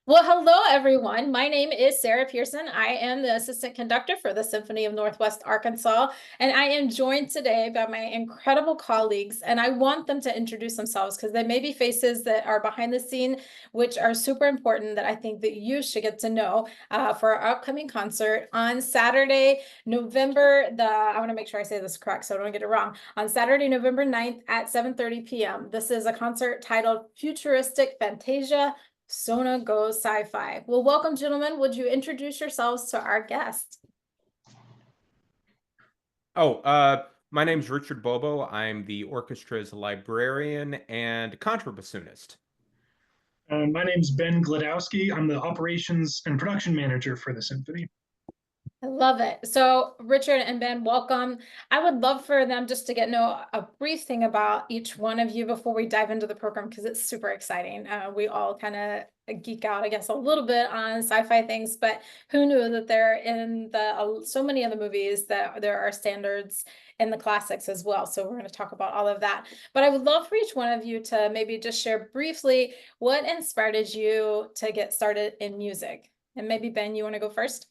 Well, hello, everyone. My name is Sarah Pearson. I am the assistant conductor for the Symphony of Northwest Arkansas, and I am joined today by my incredible colleagues. And I want them to introduce themselves because they may be faces that are behind the scene, which are super important that I think that you should get to know for our upcoming concert on Saturday, I want to make sure I say this correct so I don't get it wrong. On Saturday, November 9th at 7:30 p.m. This is a concert titled Futuristic Fantasia Sona Goes Sci-Fi. Well, welcome, gentlemen. Would you introduce yourselves to our guest? My name's Richard Bobo. I'm the orchestra's librarian and contrabassoonist. My name's Ben Glodowski. I'm the operations and production manager for the symphony. I love it. So, Richard and Ben, welcome. I would love for them just to get know a brief thing about each one of you before we dive into the program because it's super exciting. We all kind of geek out, I guess, a little bit on sci-fi things, but who knew that they're in the so many of the movies that there are standards in the classics as well. So we're going to talk about all of that. But I would love for each one of you to maybe just share briefly what inspired you to get started in music. And maybe Ben, you want to go first?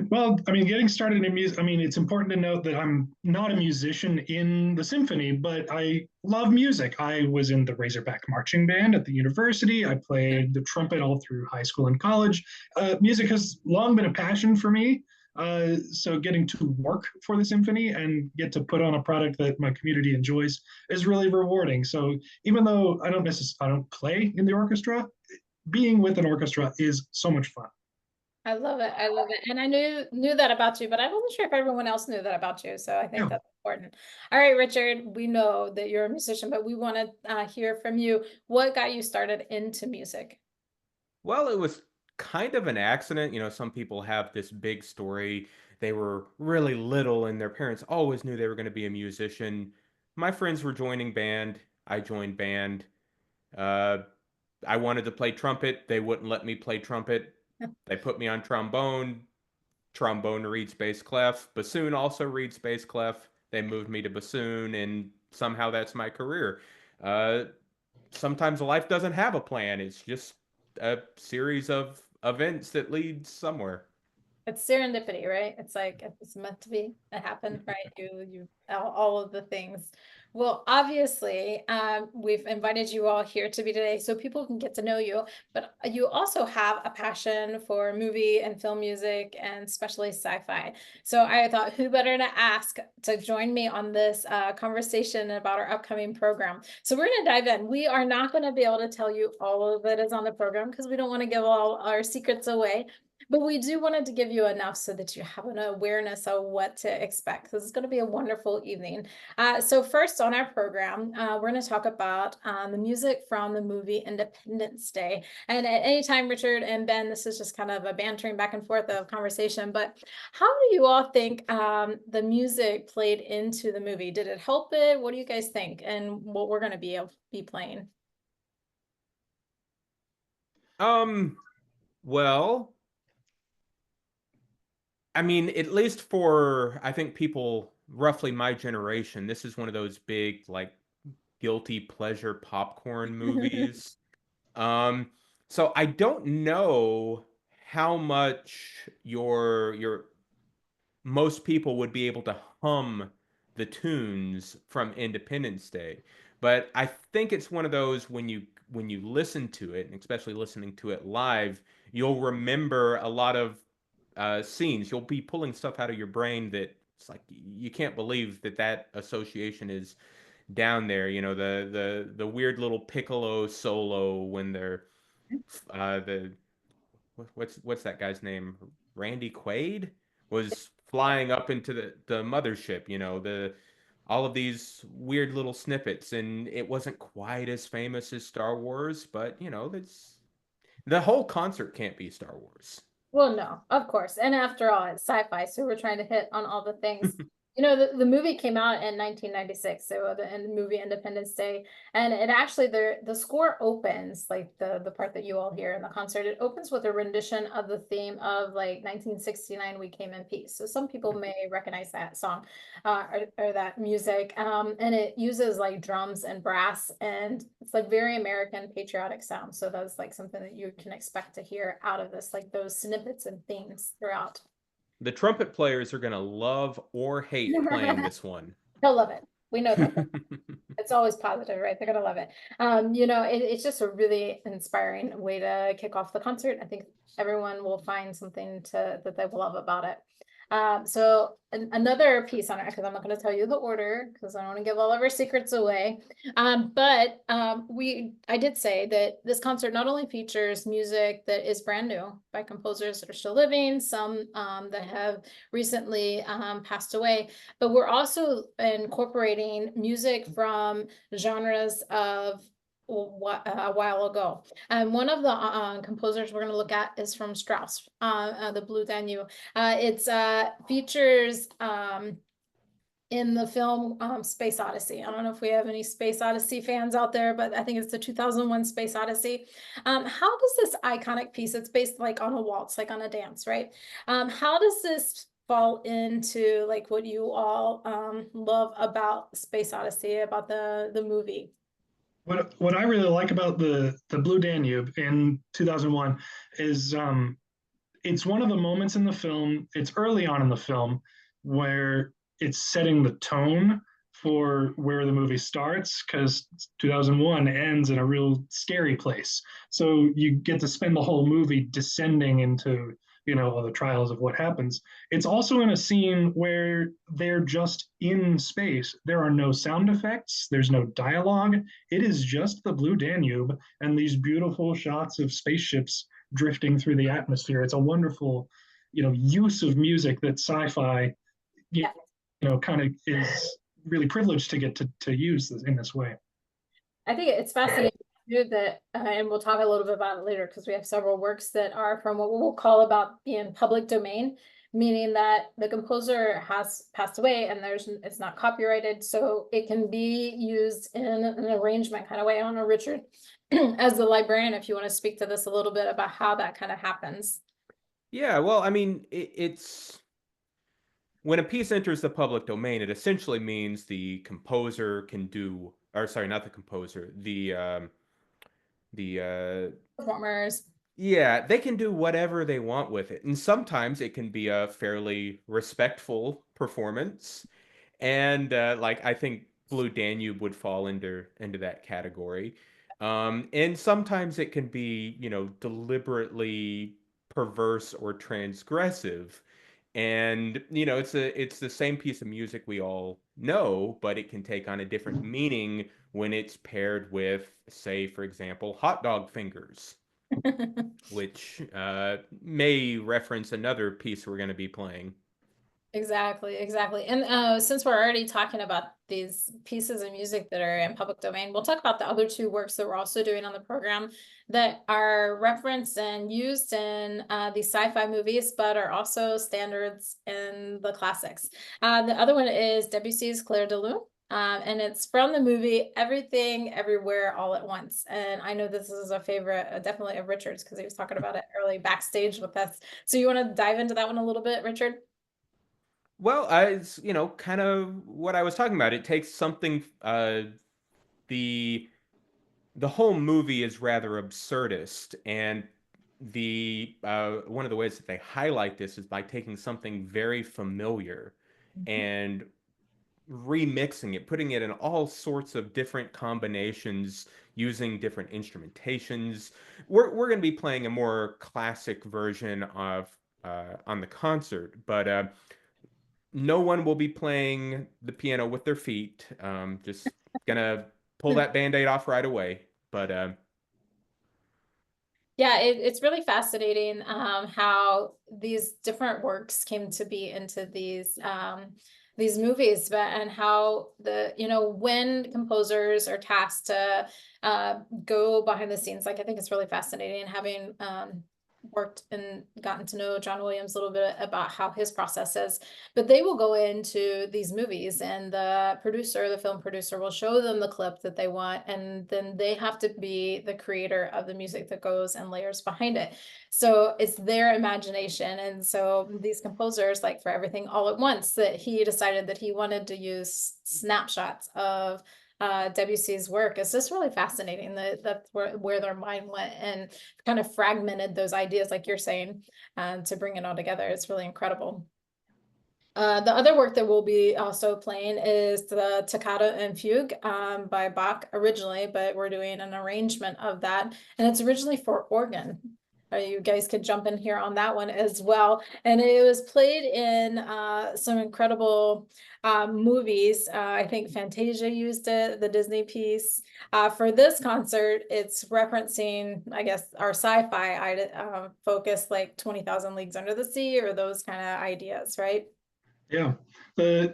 Well, getting started in music, it's important to note that I'm not a musician in the symphony, but I love music. I was in the Razorback marching band at the university. I played the trumpet all through high school and college. Music has long been a passion for me. So getting to work for the symphony and get to put on a product that my community enjoys is really rewarding. So even though I don't play in the orchestra, being with an orchestra is so much fun. I love it. I love it. And I knew that about you, but I wasn't sure if everyone else knew that about you. So I think Yeah. that's important. All right, Richard, we know that you're a musician, but we want to hear from you. What got you started into music? Well, it was kind of an accident. Some people have this big story. They were really little and their parents always knew they were going to be a musician. My friends were joining band. I joined band. Uh, I wanted to play trumpet. They wouldn't let me play trumpet. They put me on trombone. Trombone reeds bass clef. Bassoon also reeds bass clef. They moved me to bassoon, and somehow that's my career. Uh, Sometimes life doesn't have a plan. It's just a series of events that lead somewhere. It's serendipity, right? It's like if it's meant to be, it happened, right? You all of the things. Well, obviously, we've invited you all here to be today so people can get to know you, but you also have a passion for movie and film music and especially sci-fi. So I thought, who better to ask to join me on this conversation about our upcoming program? So we're going to dive in. We are not going to be able to tell you all of it is on the program because we don't want to give all our secrets away. But we do wanted to give you enough so that you have an awareness of what to expect because it's going to be a wonderful evening. So first on our program, we're going to talk about the music from the movie Independence Day. And at any time, Richard and Ben, this is just kind of a bantering back and forth of conversation. But how do you all think the music played into the movie? Did it help it? What do you guys think? And what we're going to be playing? Um, well, I mean, at least for I think people roughly my generation, this is one of those big like guilty pleasure popcorn movies. Um, so I don't know how much your most people would be able to hum the tunes from Independence Day. But I think it's one of those when you listen to it, and especially listening to it live, you'll remember a lot of scenes. You'll be pulling stuff out of your brain that it's like you can't believe that that association is down there. The weird little piccolo solo when they're the what's that guy's name? Randy Quaid was flying up into the mothership, the all of these weird little snippets, and it wasn't quite as famous as Star Wars, but that's the whole concert can't be Star Wars. Well, no, of course. And after all, it's sci-fi, so we're trying to hit on all the things. You know, the movie came out in 1996, so the movie Independence Day, and it actually the score opens like the part that you all hear in the concert. It opens with a rendition of the theme of like 1969 We Came in Peace. So some people may recognize that song or that music, and it uses like drums and brass, and it's like very American patriotic sound. So that's like something that you can expect to hear out of this, like those snippets and themes throughout. The trumpet players are going to love or hate playing this one. They'll love it. We know that. It's always positive, right? They're gonna love it. You know, it's just a really inspiring way to kick off the concert. I think everyone will find something that they will love about it. So another piece on it, because I'm not going to tell you the order because I don't want to give all of our secrets away. But I did say that this concert not only features music that is brand new by composers that are still living, some that have recently passed away, but we're also incorporating music from genres of a while ago. And one of the composers we're going to look at is from Strauss, the Blue Danube. It's features in the film Space Odyssey. I don't know if we have any Space Odyssey fans out there, but I think it's the 2001 Space Odyssey. How does this iconic piece, it's based like on a waltz, like on a dance, right? How does this fall into like what you all love about Space Odyssey, about the movie? What I really like about the Blue Danube in 2001 is it's one of the moments in the film, it's early on in the film, where it's setting the tone for where the movie starts, because 2001 ends in a real scary place. So you get to spend the whole movie descending into, all the trials of what happens. It's also in a scene where they're just in space. There are no sound effects, there's no dialogue. It is just the Blue Danube and these beautiful shots of spaceships drifting through the atmosphere. It's a wonderful, use of music that sci-fi, Yeah. Kind of is really privileged to get to use this in this way. I think it's fascinating too that, and we'll talk a little bit about it later because we have several works that are from what we'll call about being public domain, meaning that the composer has passed away and it's not copyrighted, so it can be used in an arrangement kind of way. I don't know, Richard, as the librarian, if you want to speak to this a little bit about how that kind of happens. Yeah, well, I mean, it's when a piece enters the public domain, it essentially means the composer can do, or sorry, not the composer, the Performers. yeah, they can do whatever they want with it. And sometimes it can be a fairly respectful performance. And like I think Blue Danube would fall into that category. And sometimes it can be, deliberately perverse or transgressive. And it's the same piece of music we all know, but it can take on a different meaning when it's paired with, say, for example, hot dog fingers, which may reference another piece we're going to be playing. Exactly, exactly. And since we're already talking about these pieces of music that are in public domain, we'll talk about the other two works that we're also doing on the program that are referenced and used in these sci-fi movies, but are also standards in the classics. The other one is Debussy's Clair de Lune. And it's from the movie Everything Everywhere All at Once. And I know this is a favorite, definitely of Richard's, because he was talking about it early backstage with us. So you want to dive into that one a little bit, Richard? Well, it's, kind of what I was talking about. It takes something, the the whole movie is rather absurdist, and the one of the ways that they highlight this is by taking something very familiar and remixing it, putting it in all sorts of different combinations, using different instrumentations. We're going to be playing a more classic version of on the concert, but no one will be playing the piano with their feet. Just gonna pull that band-aid off right away. But Yeah, it's really fascinating how these different works came to be into these movies, but and how when composers are tasked to go behind the scenes, like I think it's really fascinating having worked and gotten to know John Williams a little bit about how his process is, but they will go into these movies and the film producer will show them the clip that they want, and then they have to be the creator of the music that goes and layers behind it. So it's their imagination. And so these composers, like for Everything All at Once, that he decided that he wanted to use snapshots of Debussy's work. It's just really fascinating that that's where their mind went and kind of fragmented those ideas, like you're saying, to bring it all together. It's really incredible. The other work that we'll be also playing is the Toccata and Fugue by Bach originally, but we're doing an arrangement of that, and it's originally for organ. You guys could jump in here on that one as well. And it was played in some incredible movies. I think Fantasia used it, the Disney piece. For this concert, it's referencing, I guess, our sci-fi focus, like 20,000 Leagues Under the Sea, or those kind of ideas, right? Yeah, the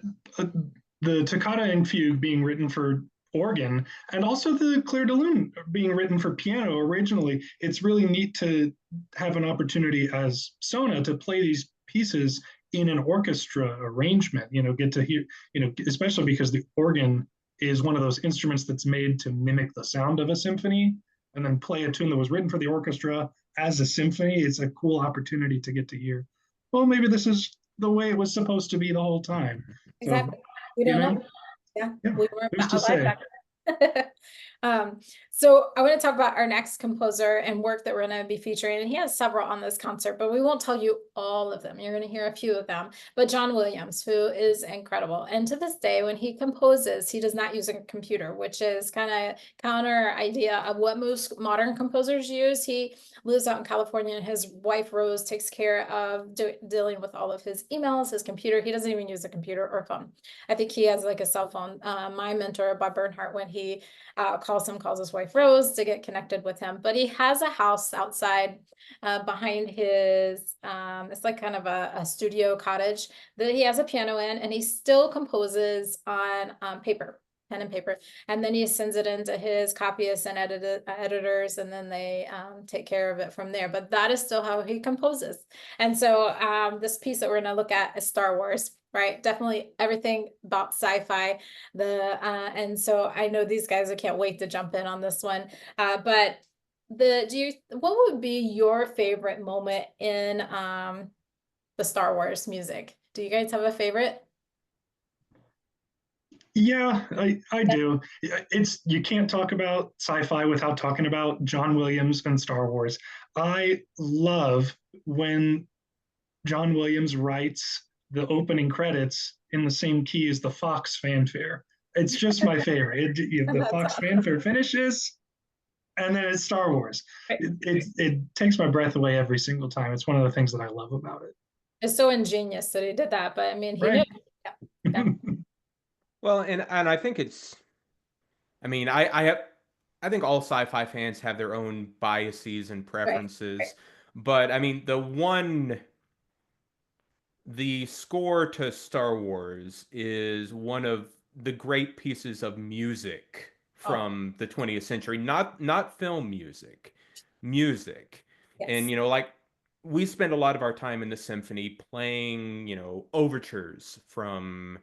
Toccata and Fugue being written for organ, and also the Clair de Lune being written for piano originally. It's really neat to have an opportunity as Sona to play these pieces in an orchestra arrangement. Get to hear, especially because the organ is one of those instruments that's made to mimic the sound of a symphony, and then play a tune that was written for the orchestra as a symphony. It's a cool opportunity to get to hear, well, maybe this is the way it was supposed to be the whole time. Exactly. So, we don't know. Yeah, we weren't who's to say? So I want to talk about our next composer and work that we're going to be featuring, and he has several on this concert, but we won't tell you all of them. You're going to hear a few of them. But John Williams, who is incredible, and to this day, when he composes, he does not use a computer, which is kind of counter idea of what most modern composers use. He lives out in California, and his wife Rose takes care of dealing with all of his emails, his computer. He doesn't even use a computer or phone. I think he has like a cell phone. My mentor, Bob Bernhardt, when he calls his wife Rose to get connected with him, but he has a house outside behind his it's like kind of a studio cottage that he has a piano in, and he still composes on pen and paper, and then he sends it into his copyists and editors, and then they take care of it from there. But that is still how he composes. And so this piece that we're going to look at is Star Wars, right? Definitely everything about sci-fi. And so I know these guys, I can't wait to jump in on this one. But what would be your favorite moment in the Star Wars music? Do you guys have a favorite? Yeah, I do. You can't talk about sci-fi without talking about John Williams and Star Wars. I love when John Williams writes the opening credits in the same key as the Fox fanfare. It's just my favorite. The Fox awesome. fanfare finishes, and then it's Star Wars. Right. It takes my breath away every single time. It's one of the things that I love about it. It's so ingenious that he did that, but I mean, he Right. knew. Yeah. Well, and I think I mean, I think all sci-fi fans have their own biases and preferences, Right. but I mean, the score to Star Wars is one of the great pieces of music from the 20th century, not film music, music. Yes. And like we spend a lot of our time in the symphony playing, overtures from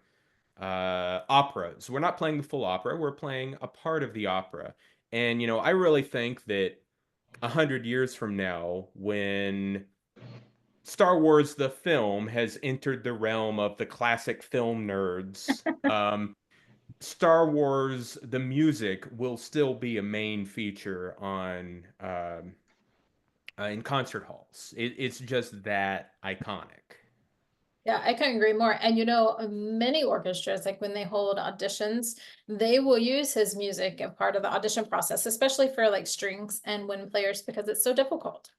operas. We're not playing the full opera, we're playing a part of the opera. And I really think that 100 years from now, when Star Wars the film has entered the realm of the classic film nerds, Star Wars the music will still be a main feature on in concert halls. It's just that iconic. Yeah, I couldn't agree more. And many orchestras, like when they hold auditions, they will use his music as part of the audition process, especially for like strings and wind players, because it's so difficult.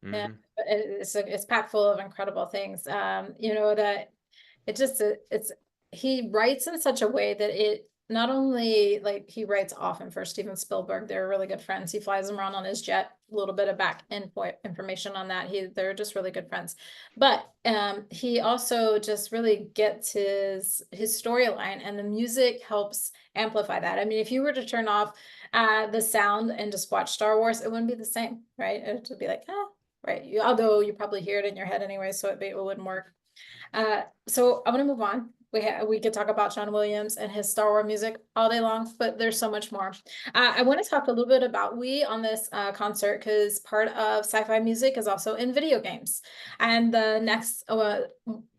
And it's packed full of incredible things. That he writes in such a way that it not only, like, he writes often for Steven Spielberg. They're really good friends. He flies him around on his jet. A little bit of back information on that. They're just really good friends. But he also just really gets his storyline, and the music helps amplify that. I mean, if you were to turn off the sound and just watch Star Wars, it wouldn't be the same, right? It would be like, right? Although you probably hear it in your head anyway, so it wouldn't work. So I'm gonna move on. We could talk about John Williams and his Star Wars music all day long, but there's so much more. I want to talk a little bit about we on this concert because part of sci-fi music is also in video games. And the next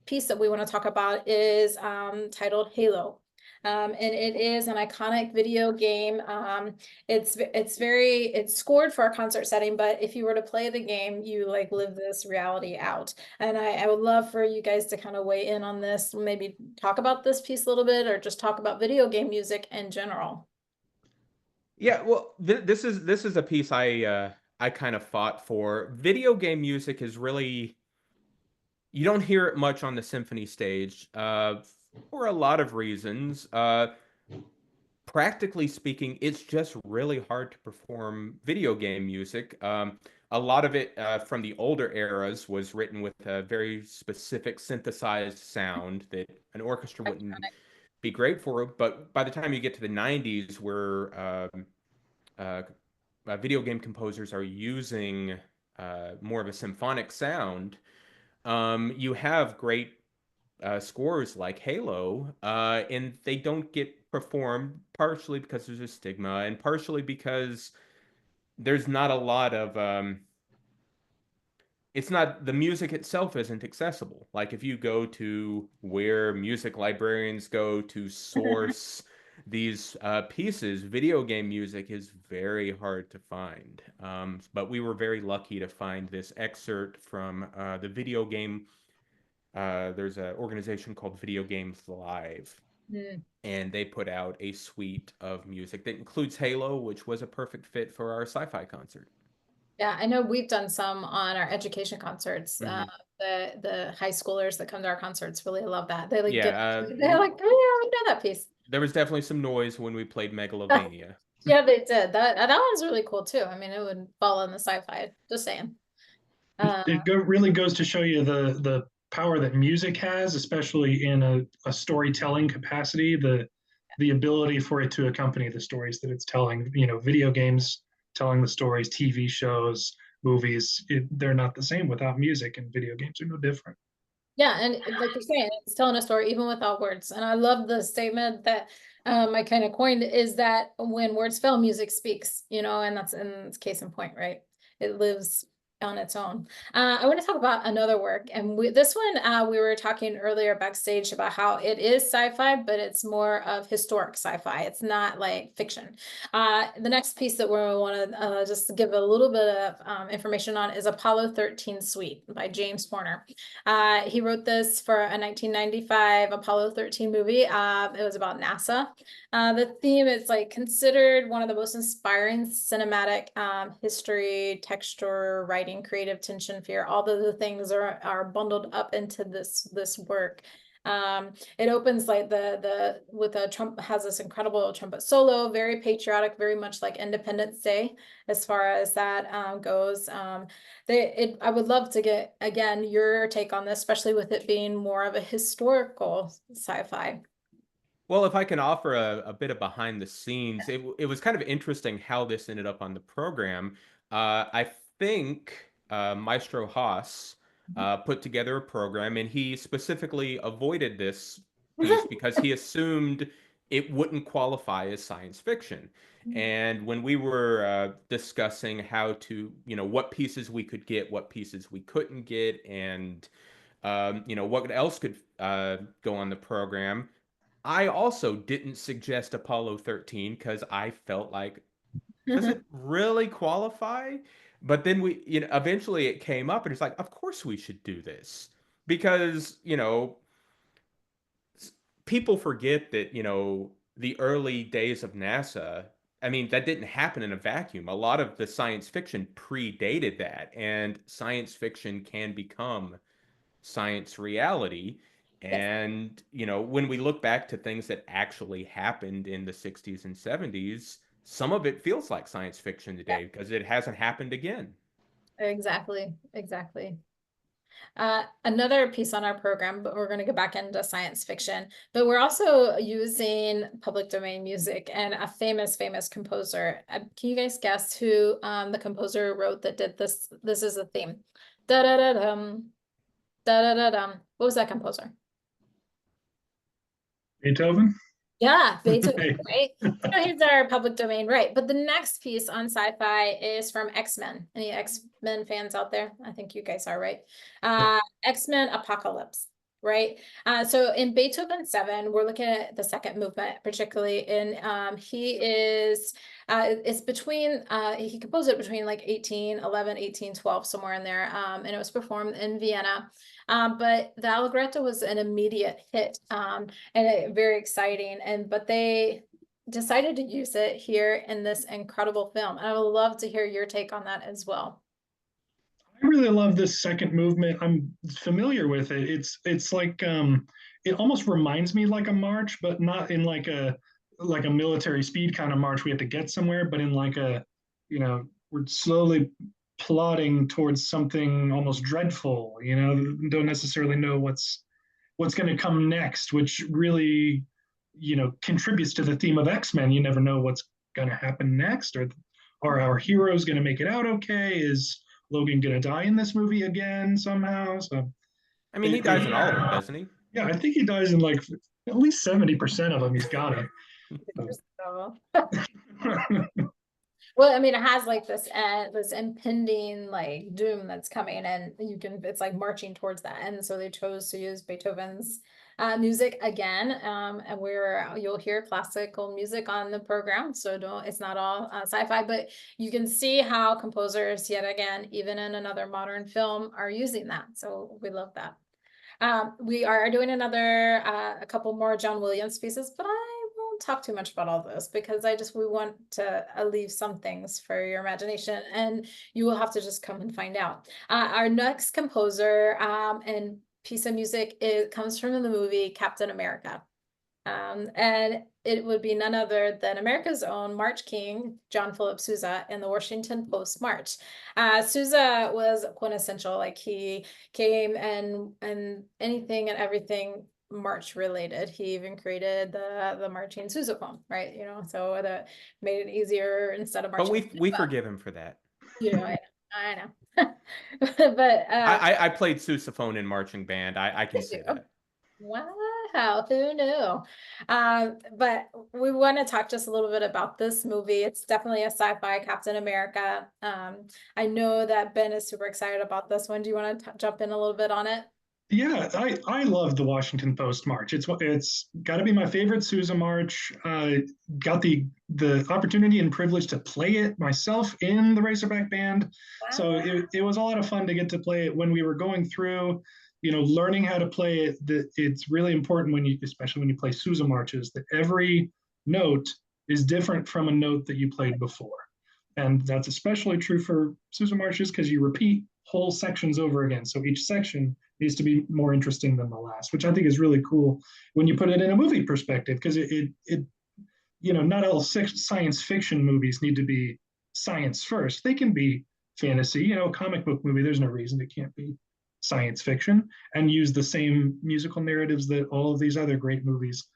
piece that we want to talk about is titled Halo. And it is an iconic video game. It's scored for a concert setting, but if you were to play the game, you like live this reality out. And I would love for you guys to kind of weigh in on this, maybe talk about this piece a little bit, or just talk about video game music in general. Yeah, well, this is a piece I kind of fought for. Video game music is really, you don't hear it much on the symphony stage, for a lot of reasons. Practically speaking, it's just really hard to perform video game music. A lot of it from the older eras was written with a very specific synthesized sound that an orchestra wouldn't be great for. But by the time you get to the 90s, where uh, video game composers are using more of a symphonic sound, you have great scores like Halo, and they don't get performed partially because there's a stigma and partially because there's not a lot of it's not the music itself isn't accessible. Like if you go to where music librarians go to source these pieces, video game music is very hard to find. But we were very lucky to find this excerpt from the video game. There's an organization called Video Games Live, Mm. and they put out a suite of music that includes Halo, which was a perfect fit for our sci-fi concert. Yeah, I know we've done some on our education concerts. Mhm. The high schoolers that come to our concerts really love that. They like get Yeah, they're like, oh yeah, I know that piece. there was definitely some noise when we played Megalovania. Yeah, they did. That one's really cool too. I mean, it would fall in the sci-fi. Just saying. Uh, Really goes to show you the power that music has, especially in a storytelling capacity. The ability for it to accompany the stories that it's telling. You know, video games telling the stories, TV shows, movies. They're not the same without music, and video games are no different. Yeah, and like you're saying, it's telling a story even without words. And I love the statement that I kind of coined is that when words fail, music speaks, and it's case in point, right? It lives on its own. I want to talk about another work, and this one we were talking earlier backstage about how it is sci-fi, but it's more of historic sci-fi. It's not like fiction. The next piece that we want to just give a little bit of information on is Apollo 13 Suite by James Horner. He wrote this for a 1995 Apollo 13 movie. It was about NASA. The theme is like considered one of the most inspiring cinematic history, texture, writing, creative tension, fear. All of the things are bundled up into this work. It opens like the with a Trump has this incredible trumpet solo, very patriotic, very much like Independence Day as far as that goes. I would love to get again your take on this, especially with it being more of a historical sci-fi. Well, if I can offer a bit of behind the scenes, it was kind of interesting how this ended up on the program. I think Maestro Haas put together a program, and he specifically avoided this piece because he assumed it wouldn't qualify as science fiction. And when we were discussing how to, what pieces we could get, what pieces we couldn't get, and what else could go on the program. I also didn't suggest Apollo 13 because I felt like, does it really qualify? But then eventually it came up and it's like, of course we should do this because, people forget that, the early days of NASA, I mean, that didn't happen in a vacuum. A lot of the science fiction predated that, and science fiction can become science reality. Yes, And, when we look back to things that actually happened in the 60s and 70s, some of it feels like science fiction yeah, today because it hasn't happened again. exactly, exactly. Another piece on our program, but we're going to go back into science fiction, but we're also using public domain music and a famous composer. Can you guys guess who the composer wrote that did this? This is the theme. Da da da dum, da da da dum. What was that composer? Beethoven. Yeah, Beethoven, Hey. right? So here's our public domain, right? But the next piece on sci-fi is from X-Men. Any X-Men fans out there? I think you guys are, right? X-Men Apocalypse, right? So in Beethoven 7, we're looking at the second movement, particularly in he is it's between he composed it between like 1811, 1812, somewhere in there. And it was performed in Vienna. But the Allegretto was an immediate hit. And very exciting. But they decided to use it here in this incredible film. And I would love to hear your take on that as well. I really love this second movement. I'm familiar with it. It's like it almost reminds me like a march, but not in like a military speed kind of march. We have to get somewhere, but in like a, you know, we're slowly plodding towards something almost dreadful. You know, don't necessarily know what's going to come next, which really, you know, contributes to the theme of X-Men. You never know what's going to happen next, or are our heroes going to make it out okay? Is Logan going to die in this movie again somehow? So, I mean, he dies in all of them, doesn't he? Yeah, I think he dies in like at least 70% of them. He's got it. Well, I mean, it has like this impending like doom that's coming, and it's like marching towards that. And so they chose to use Beethoven's music again. And you'll hear classical music on the program. So it's not all sci-fi, but you can see how composers, yet again, even in another modern film, are using that. So we love that. We are doing a couple more John Williams pieces, but I won't talk too much about all this because we want to leave some things for your imagination, and you will have to just come and find out. Our next composer and piece of music comes from the movie Captain America. And it would be none other than America's own March King, John Philip Sousa, in the Washington Post March. Sousa was quintessential. Like he came and anything and everything March related. He even created the marching sousaphone, right? You know, so that made it easier instead of marching. But we forgive him for that. You know, I know. But I played sousaphone in marching band. I can say that. Wow, who knew? But we want to talk just a little bit about this movie. It's definitely a sci-fi Captain America. I know that Ben is super excited about this one. Do you want to jump in a little bit on it? Yeah, I love the Washington Post March. It's got to be my favorite Sousa March. Got the opportunity and privilege to play it myself in the Razorback Band. Wow. So it was a lot of fun to get to play it when we were going through, you know, learning how to play it. That it's really important especially when you play Sousa marches, that every note is different from a note that you played before. And that's especially true for Sousa marches because you repeat whole sections over again. So each section needs to be more interesting than the last, which I think is really cool when you put it in a movie perspective, because it you know, not all science fiction movies need to be science first. They can be fantasy, you know, comic book movie. There's no reason it can't be science fiction and use the same musical narratives that all of these other great movies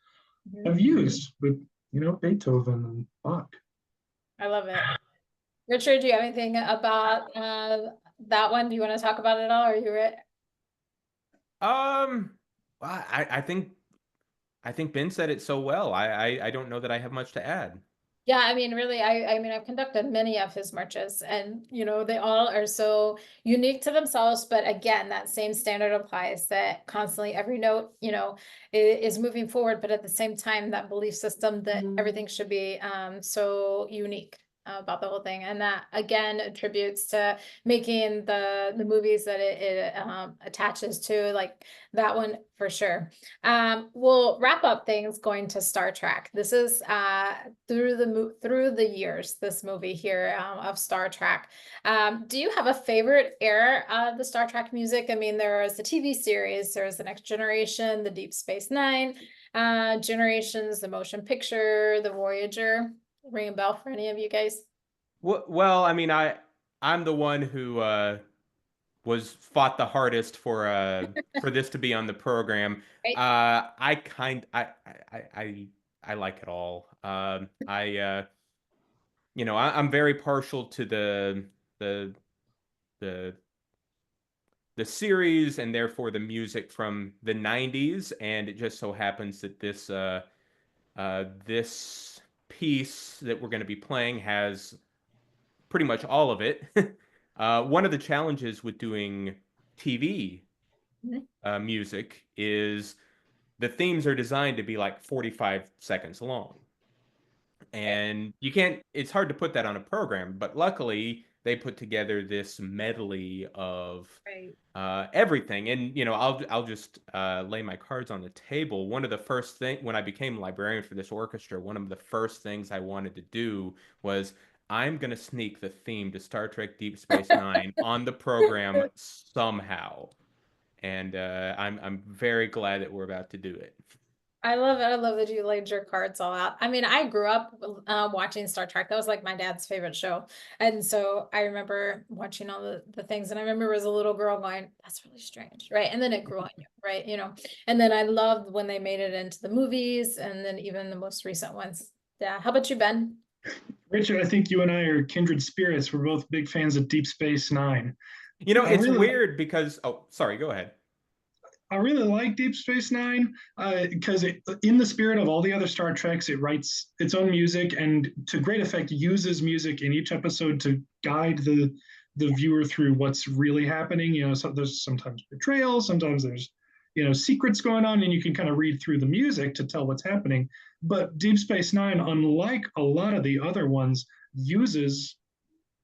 have used with, you know, Beethoven and Bach. I love it. Richard, do you have anything about that one? Do you want to talk about it all, or are you ready? I think Ben said it so well. I don't know that I have much to add. Yeah, I mean, really, I mean, I've conducted many of his marches, and you know, they all are so unique to themselves. But again, that same standard applies, that constantly every note, you know, is moving forward, but at the same time, that belief system that everything should be so unique about the whole thing. And that again attributes to making the movies that it attaches to, like that one for sure. We'll wrap up things going to Star Trek. This is through the years, this movie here of Star Trek. Do you have a favorite era of the Star Trek music? I mean, there was the TV series, there was the Next Generation, the Deep Space Nine Generations, the motion picture, the Voyager. Ring a bell for any of you guys? Well, I mean, I'm the one who fought the hardest for this to be on the program. Right. I like it all. I'm very partial to the the the series and therefore the music from the 90s, and it just so happens that this piece that we're going to be playing has pretty much all of it. One of the challenges with doing TV music is the themes are designed to be like 45 seconds long. And it's hard to put that on a program, but luckily they put together this medley of everything. And, I'll just lay my cards on the table. One of the first things, when I became librarian for this orchestra, one of the first things I wanted to do was I'm going to sneak the theme to Star Trek Deep Space Nine on the program somehow. And I'm very glad that we're about to do it. I love it. I love that you laid your cards all out. I mean, I grew up watching Star Trek. That was like my dad's favorite show. And so I remember watching all the things. And I remember as a little girl going, that's really strange. Right. And then it grew on you. Right. And then I loved when they made it into the movies and then even the most recent ones. Yeah. How about you, Ben? Richard, I think you and I are kindred spirits. We're both big fans of Deep Space Nine. It's weird because, oh, sorry, go ahead. I really like Deep Space Nine because in the spirit of all the other Star Treks, it writes its own music and to great effect uses music in each episode to guide the viewer through what's really happening. So there's sometimes betrayal, sometimes there's secrets going on, and you can kind of read through the music to tell what's happening. But Deep Space Nine, unlike a lot of the other ones, uses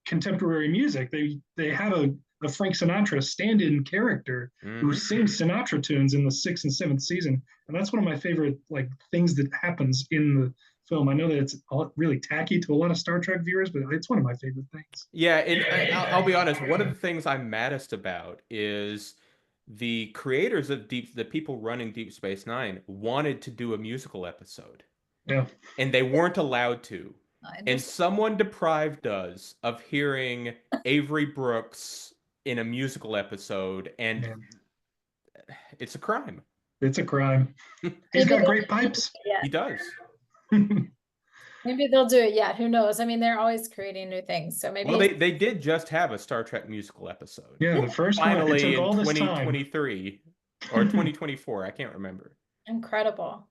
contemporary music. They have a Frank Sinatra stand-in character who sings Sinatra tunes in the 6th and 7th season, and that's one of my favorite things that happens in the film. I know that it's really tacky to a lot of Star Trek viewers, but it's one of my favorite things. Yeah, and I'll be honest. One of the things I'm maddest about is the creators of the people running Deep Space Nine wanted to do a musical episode. Yeah, and they weren't allowed to. And someone deprived us of hearing Avery Brooks in a musical episode, and it's a crime. It's a crime. He's got great pipes. Yeah. He does. Maybe they'll do it yet. Who knows? I mean, they're always creating new things. So maybe. Well, they did just have a Star Trek musical episode. Yeah, the first finally one. It took all in this 2023 or 2024. I can't remember. Incredible.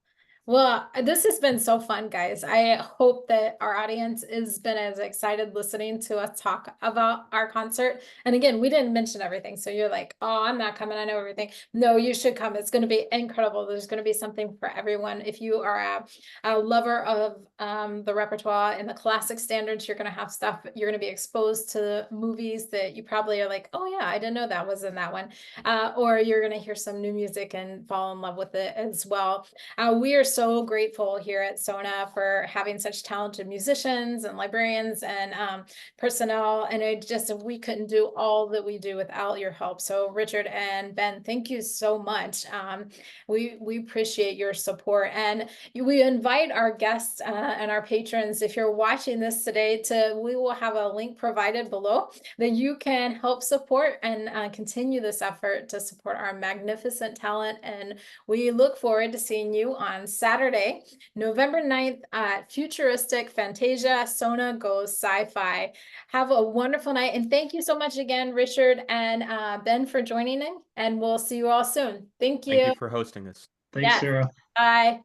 Well, this has been so fun, guys. I hope that our audience has been as excited listening to us talk about our concert. And again, we didn't mention everything. So you're like, oh, I'm not coming. I know everything. No, you should come. It's going to be incredible. There's going to be something for everyone. If you are a lover of the repertoire and the classic standards, you're going to have stuff. You're going to be exposed to movies that you probably are like, oh yeah, I didn't know that was in that one. Or you're going to hear some new music and fall in love with it as well. We are so grateful here at SONA for having such talented musicians and librarians and personnel. And we couldn't do all that we do without your help. So Richard and Ben, thank you so much. We appreciate your support, and we invite our guests and our patrons, if you're watching this today, we will have a link provided below that you can help support and continue this effort to support our magnificent talent. And we look forward to seeing you on Saturday, November 9th at Futuristic Fantasia. SONA goes sci-fi. Have a wonderful night. And thank you so much again, Richard and Ben, for joining in. And we'll see you all soon. Thank you. Thank you for hosting us. Thanks, Sarah. Bye.